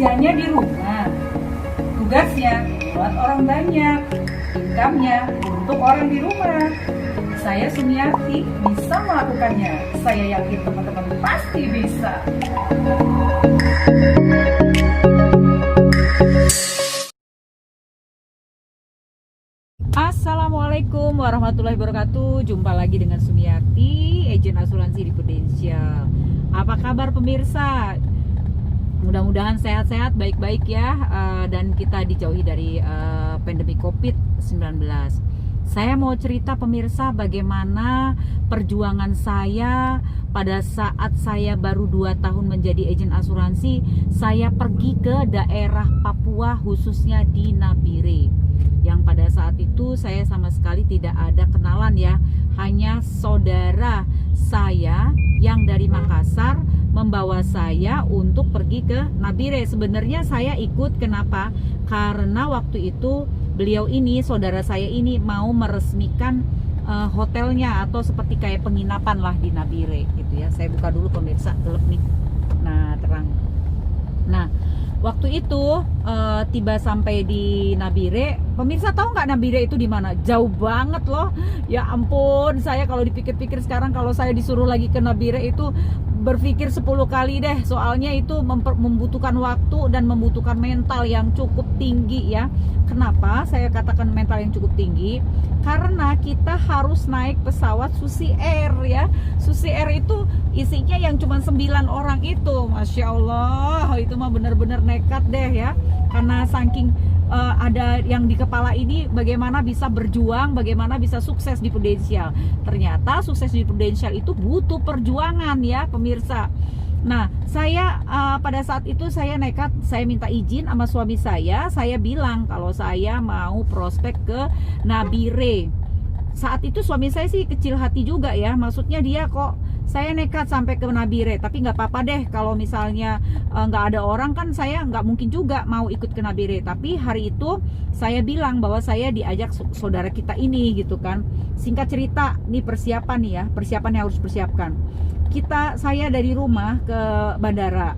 Kerjanya di rumah, tugasnya buat orang banyak, income-nya untuk orang di rumah. Saya Sumiati bisa melakukannya. Saya yakin teman-teman pasti bisa. Assalamualaikum warahmatullahi wabarakatuh. Jumpa lagi dengan Sumiati, agen asuransi di Prudential. Apa kabar pemirsa? Mudah-mudahan sehat-sehat, baik-baik ya, dan kita dijauhi dari pandemi COVID-19. Saya mau cerita pemirsa bagaimana perjuangan saya pada saat saya baru 2 tahun menjadi agen asuransi. Saya pergi ke daerah Papua, khususnya di Nabire, yang pada saat itu saya sama sekali tidak ada kenalan ya, hanya saudara saya yang dari Makassar membawa saya untuk pergi ke Nabire. Sebenarnya saya ikut, kenapa? Karena waktu itu beliau ini, saudara saya ini mau meresmikan hotelnya atau seperti kayak penginapan lah di Nabire gitu ya. Saya buka dulu pemirsa, gelap nih. Nah, terang. Nah, waktu itu tiba sampai di Nabire. Pemirsa tahu nggak Nabire itu di mana? Jauh banget loh. Ya ampun, saya kalau dipikir-pikir sekarang kalau saya disuruh lagi ke Nabire itu berpikir 10 kali deh. Soalnya itu membutuhkan waktu dan membutuhkan mental yang cukup tinggi ya. Kenapa saya katakan mental yang cukup tinggi? Karena kita harus naik pesawat Susi Air ya. Susi Air itu isinya yang cuma 9 orang itu. Masya Allah, itu mah bener-bener nekat deh ya. Karena saking ada yang di kepala ini, bagaimana bisa berjuang, bagaimana bisa sukses di Prudential. Ternyata sukses di Prudential itu butuh perjuangan ya pemirsa. Nah, saya pada saat itu saya nekat, saya minta izin sama suami saya bilang kalau saya mau prospek ke Nabire. Saat itu suami saya sih kecil hati juga ya, maksudnya dia kok saya nekat sampai ke Nabire, tapi nggak apa-apa deh kalau misalnya nggak ada orang, kan saya nggak mungkin juga mau ikut ke Nabire. Tapi hari itu saya bilang bahwa saya diajak saudara kita ini gitu kan. Singkat cerita, nih persiapan nih ya, persiapan yang harus persiapkan. Saya dari rumah ke bandara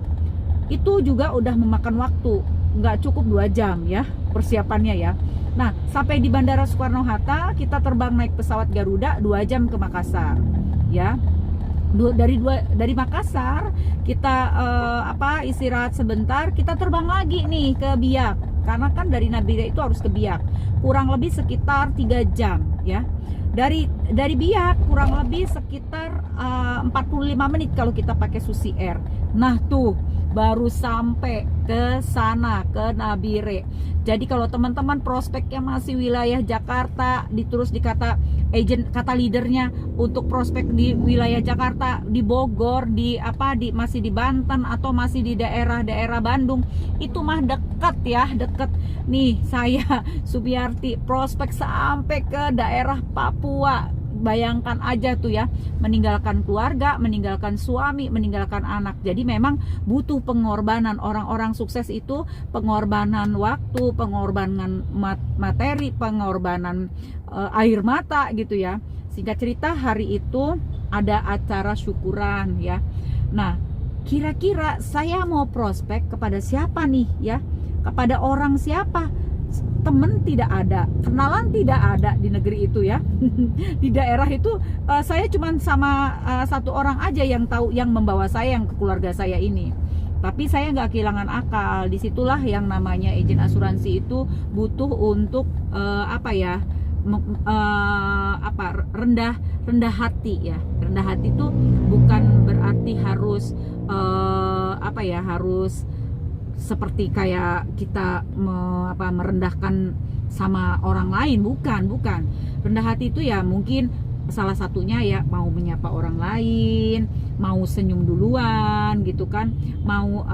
itu juga udah memakan waktu nggak cukup 2 jam ya persiapannya ya. Nah, sampai di Bandara Soekarno-Hatta kita terbang naik pesawat Garuda 2 jam ke Makassar ya. Dari Makassar kita istirahat sebentar, kita terbang lagi nih ke Biak, karena kan dari Nabire itu harus ke Biak, kurang lebih sekitar 3 jam ya. Dari Biak kurang lebih sekitar 45 menit kalau kita pakai Susi Air. Nah tuh baru sampai ke sana, ke Nabire. Jadi kalau teman-teman prospeknya masih wilayah Jakarta, terus dikata agent, kata leadernya untuk prospek di wilayah Jakarta, di Bogor, masih di Banten atau masih di daerah-daerah Bandung, itu mah dekat ya, dekat. Nih saya Sumiati prospek sampai ke daerah Papua. Bayangkan aja tuh ya, meninggalkan keluarga, meninggalkan suami, meninggalkan anak. Jadi memang butuh pengorbanan. Orang-orang sukses itu pengorbanan waktu, pengorbanan materi, pengorbanan air mata gitu ya. Singkat cerita, hari itu ada acara syukuran ya. Nah, kira-kira saya mau prospek kepada siapa nih ya? Kepada orang siapa? Temen tidak ada, kenalan tidak ada di negeri itu ya. Di daerah itu saya cuma sama satu orang aja yang tahu, yang membawa saya, yang ke keluarga saya ini. Tapi saya nggak kehilangan akal. Disitulah yang namanya agen asuransi itu butuh untuk rendah hati ya. Rendah hati itu bukan berarti harus harus seperti kayak kita merendahkan sama orang lain, bukan. Rendah hati itu ya mungkin salah satunya ya mau menyapa orang lain, mau senyum duluan gitu kan, mau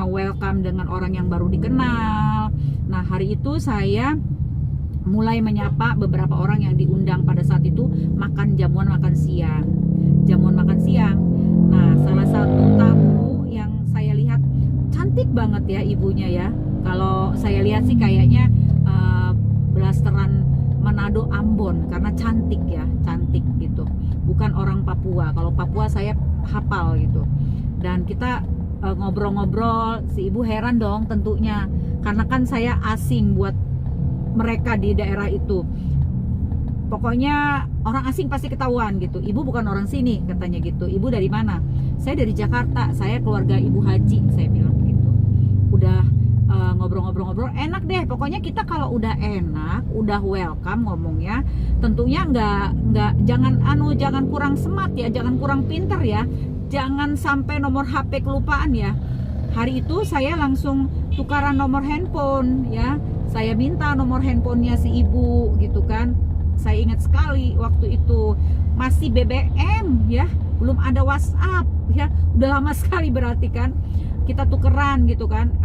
welcome dengan orang yang baru dikenal. Nah, hari itu saya mulai menyapa beberapa orang yang diundang pada saat itu jamuan makan siang. Nah, salah satu tamu yang saya lihat cantik banget ya ibunya ya. Kalau saya lihat sih kayaknya blasteran Manado Ambon, karena cantik gitu. Bukan orang Papua. Kalau Papua saya hafal gitu. Dan kita ngobrol-ngobrol, si ibu heran dong tentunya, karena kan saya asing buat mereka di daerah itu. Pokoknya orang asing pasti ketahuan gitu. Ibu bukan orang sini katanya gitu. Ibu dari mana? Saya dari Jakarta. Saya keluarga Ibu Haji, saya bilang gitu. Udah ngobrol-ngobrol-ngobrol, enak deh. Pokoknya kita kalau udah enak, udah welcome ngomongnya, tentunya jangan kurang smart ya, jangan kurang pinter ya, jangan sampai nomor HP kelupaan ya. Hari itu saya langsung tukaran nomor handphone ya. Saya minta nomor handphonenya si ibu gitu kan. Saya ingat sekali waktu itu masih BBM ya, belum ada WhatsApp ya. Udah lama sekali berarti kan. Kita tukeran gitu kan,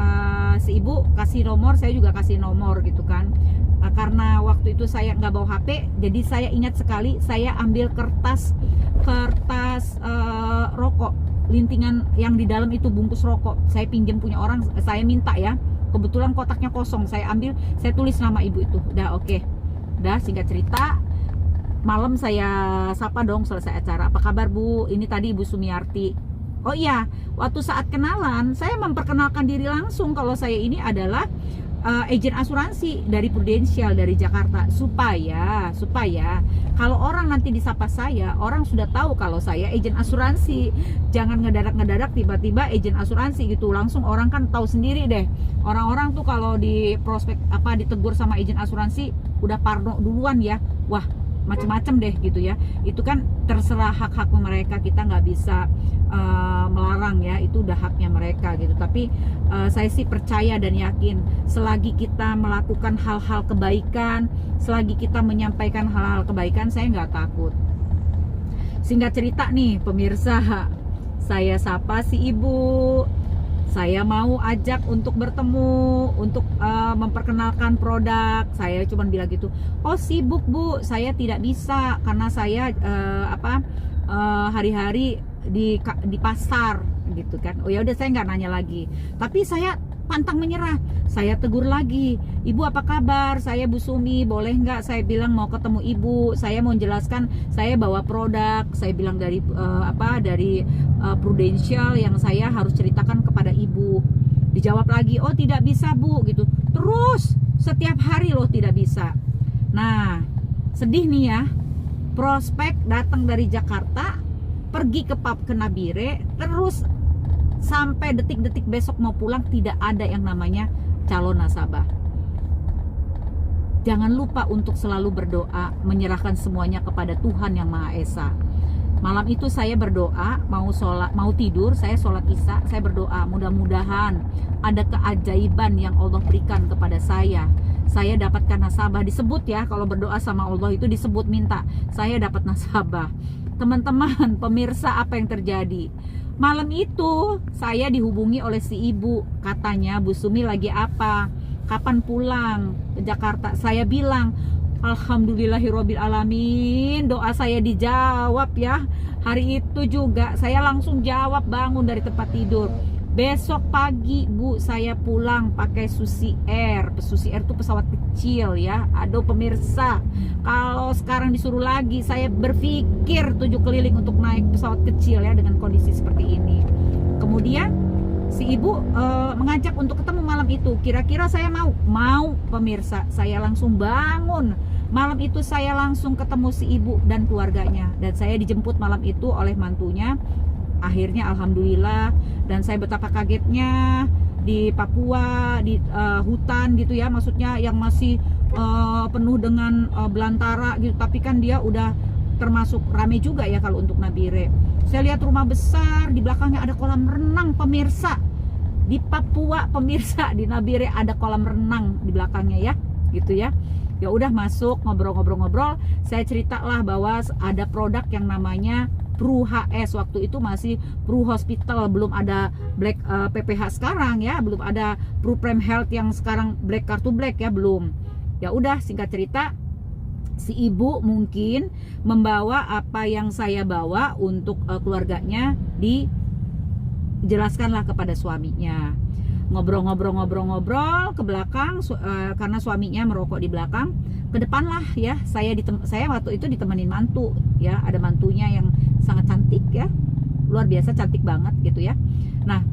si ibu kasih nomor, saya juga kasih nomor gitu kan. Karena waktu itu saya nggak bawa HP, jadi saya ingat sekali saya ambil kertas rokok, lintingan yang di dalam itu bungkus rokok. Saya pinjam punya orang, saya minta ya. Kebetulan kotaknya kosong, saya ambil, saya tulis nama ibu itu. Udah oke. Udah singkat cerita, malam saya sapa dong selesai acara. Apa kabar Bu? Ini tadi Ibu Sumiarti. Oh iya, waktu saat kenalan saya memperkenalkan diri langsung kalau saya ini adalah agen asuransi dari Prudential dari Jakarta, supaya kalau orang nanti disapa saya, orang sudah tahu kalau saya agen asuransi. Jangan ngedadak tiba-tiba agen asuransi gitu, langsung orang kan tahu sendiri deh. Orang-orang tuh kalau di prospek ditegur sama agen asuransi udah parno duluan ya. Wah, macam-macam deh gitu ya. Itu kan terserah hak-hak mereka, kita nggak bisa melarang ya, itu udah haknya mereka gitu. Tapi saya sih percaya dan yakin selagi kita melakukan hal-hal kebaikan, selagi kita menyampaikan hal-hal kebaikan, saya nggak takut. Singkat cerita nih pemirsa, saya sapa si ibu, saya mau ajak untuk bertemu, untuk memperkenalkan produk. Saya cuma bilang gitu, oh sibuk Bu, saya tidak bisa karena saya hari-hari di pasar gitu kan. Oh ya udah, saya nggak nanya lagi. Tapi saya pantang menyerah. Saya tegur lagi, Ibu apa kabar? Saya Bu Sumi, boleh nggak saya bilang mau ketemu Ibu? Saya mau jelaskan, saya bawa produk. Saya bilang dari Prudential yang saya harus ceritakan kepada Ibu. Dijawab lagi, oh tidak bisa Bu gitu. Terus setiap hari loh tidak bisa. Nah sedih nih ya, prospek datang dari Jakarta, pergi ke Nabire, terus sampai detik-detik besok mau pulang tidak ada yang namanya calon nasabah. Jangan lupa untuk selalu berdoa, menyerahkan semuanya kepada Tuhan Yang Maha Esa. Malam itu saya berdoa, mau tidur, saya sholat isya, saya berdoa, mudah-mudahan ada keajaiban yang Allah berikan kepada saya. Saya dapatkan nasabah, disebut ya, kalau berdoa sama Allah itu disebut minta, saya dapat nasabah. Teman-teman, pemirsa, apa yang terjadi? Malam itu saya dihubungi oleh si ibu, katanya Bu Sumi lagi apa? Kapan pulang ke Jakarta? Saya bilang, alhamdulillahirobbil alamin, doa saya dijawab ya. Hari itu juga saya langsung jawab, bangun dari tempat tidur. Besok pagi Bu, saya pulang pakai Susi Air. Susi Air itu pesawat kecil ya. Aduh pemirsa, kalau sekarang disuruh lagi, saya berpikir 7 keliling untuk naik pesawat kecil ya, dengan kondisi seperti ini. Kemudian si ibu mengajak untuk ketemu malam itu. Kira-kira saya mau pemirsa. Saya langsung bangun. Malam itu saya langsung ketemu si ibu dan keluarganya. Dan saya dijemput malam itu oleh mantunya. Akhirnya alhamdulillah, dan saya betapa kagetnya di Papua, di hutan gitu ya, maksudnya yang masih penuh dengan belantara gitu, tapi kan dia udah termasuk rame juga ya kalau untuk Nabire. Saya lihat rumah besar, di belakangnya ada kolam renang pemirsa. Di Papua pemirsa, di Nabire ada kolam renang di belakangnya ya, gitu ya. Ya udah masuk, ngobrol-ngobrol, saya ceritalah bahwa ada produk yang namanya Pru HS. Waktu itu masih Pru Hospital, belum ada Black PPH sekarang ya, belum ada Pru Prime Health yang sekarang Black Kartu Black ya, belum. Ya udah, singkat cerita, si ibu mungkin membawa apa yang saya bawa untuk keluarganya, dijelaskanlah kepada suaminya. Ngobrol-ngobrol ke belakang, karena suaminya merokok di belakang. Ke depan lah ya, saya waktu itu ditemenin mantu ya, ada mantunya yang sangat cantik ya, luar biasa cantik banget gitu ya. Nah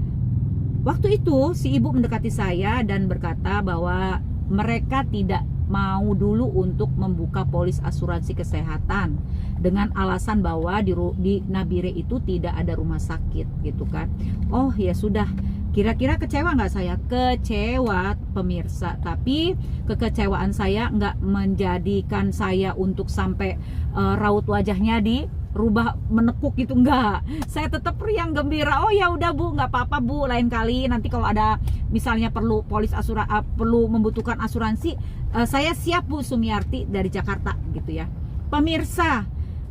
Waktu itu si ibu mendekati saya dan berkata bahwa mereka tidak mau dulu untuk membuka polis asuransi kesehatan dengan alasan bahwa di Nabire itu tidak ada rumah sakit gitu kan. Oh ya sudah, kira-kira kecewa nggak saya? Kecewa pemirsa, tapi kekecewaan saya nggak menjadikan saya untuk sampai raut wajahnya rubah menekuk gitu, enggak. Saya tetap riang gembira. Oh ya udah Bu, nggak apa-apa Bu, lain kali nanti kalau ada misalnya perlu perlu membutuhkan asuransi, saya siap Bu Sumiarti dari Jakarta gitu ya pemirsa.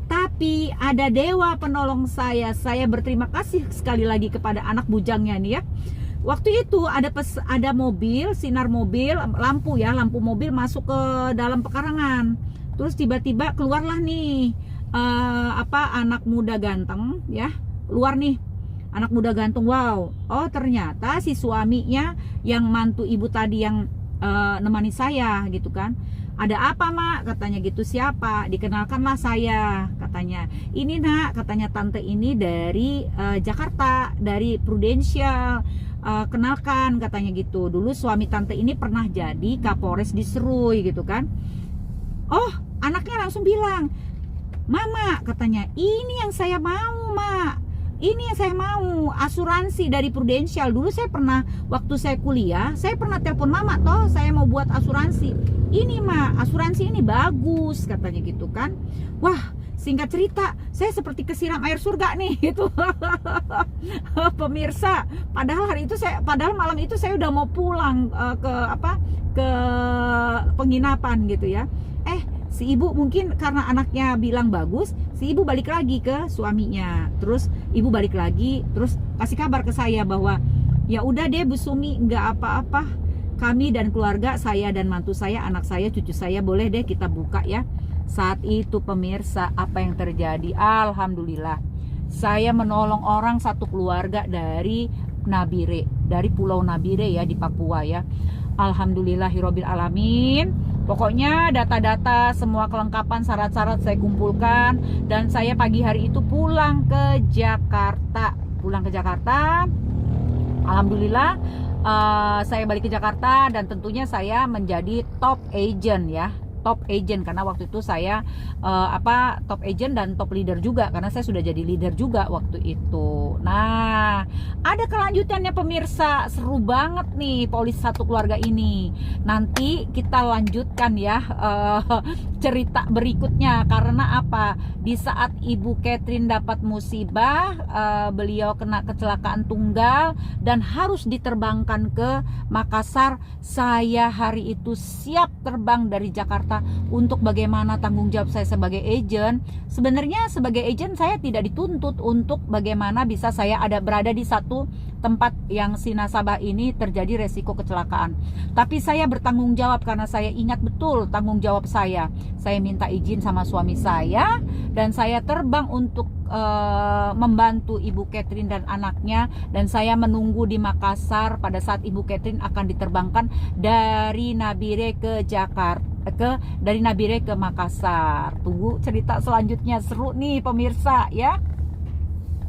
Tapi ada dewa penolong saya berterima kasih sekali lagi kepada anak bujangnya nih ya. Waktu itu ada mobil, sinar mobil, lampu mobil masuk ke dalam pekarangan. Terus tiba-tiba keluarlah nih anak muda ganteng ya, keluar nih anak muda ganteng. Wow, oh ternyata si suaminya yang mantu ibu tadi yang nemani saya gitu kan. Ada apa Mak? Katanya gitu. Siapa? Dikenalkanlah saya, katanya. Ini Nak, katanya tante ini dari Jakarta, dari Prudential. Kenalkan, katanya gitu. Dulu suami tante ini pernah jadi Kapolres di Serui gitu kan. Oh, anaknya langsung bilang, Mama, katanya, ini yang saya mau Mak, ini yang saya mau, asuransi dari Prudential. Dulu saya pernah, waktu saya kuliah, saya pernah telepon Mama toh, saya mau buat asuransi. Ini Mak, asuransi ini bagus, katanya gitu kan. Wah, singkat cerita, saya seperti kesiram air surga nih gitu. Pemirsa, padahal malam itu saya udah mau pulang ke penginapan gitu ya. Si ibu mungkin karena anaknya bilang bagus, si ibu balik lagi ke suaminya. Terus ibu balik lagi, terus kasih kabar ke saya bahwa ya udah deh Bu Sumi, nggak apa-apa. Kami dan keluarga saya dan mantu saya, anak saya, cucu saya boleh deh kita buka ya. Saat itu pemirsa, apa yang terjadi? Alhamdulillah, saya menolong orang satu keluarga dari Nabire, dari Pulau Nabire ya di Papua ya. Alhamdulillahirobbil alamin. Pokoknya data-data, semua kelengkapan syarat-syarat saya kumpulkan dan saya pagi hari itu pulang ke Jakarta. Alhamdulillah saya balik ke Jakarta dan tentunya saya menjadi top agent ya. Top agent karena waktu itu saya top agent dan top leader juga karena saya sudah jadi leader juga waktu itu. Nah, ada kelanjutannya pemirsa, seru banget nih polis satu keluarga ini. Nanti kita lanjutkan ya cerita berikutnya karena apa? Di saat Ibu Catherine dapat musibah, beliau kena kecelakaan tunggal dan harus diterbangkan ke Makassar. Saya hari itu siap terbang dari Jakarta untuk bagaimana tanggung jawab saya sebagai agent. Sebenarnya sebagai agent saya tidak dituntut untuk bagaimana bisa saya berada di satu tempat yang si nasabah ini terjadi resiko kecelakaan. Tapi saya bertanggung jawab karena saya ingat betul tanggung jawab saya. Saya minta izin sama suami saya dan saya terbang untuk membantu Ibu Catherine dan anaknya, dan saya menunggu di Makassar pada saat Ibu Catherine akan diterbangkan dari Nabire ke Jakarta, dari Nabire ke Makassar. Tunggu cerita selanjutnya, seru nih pemirsa ya.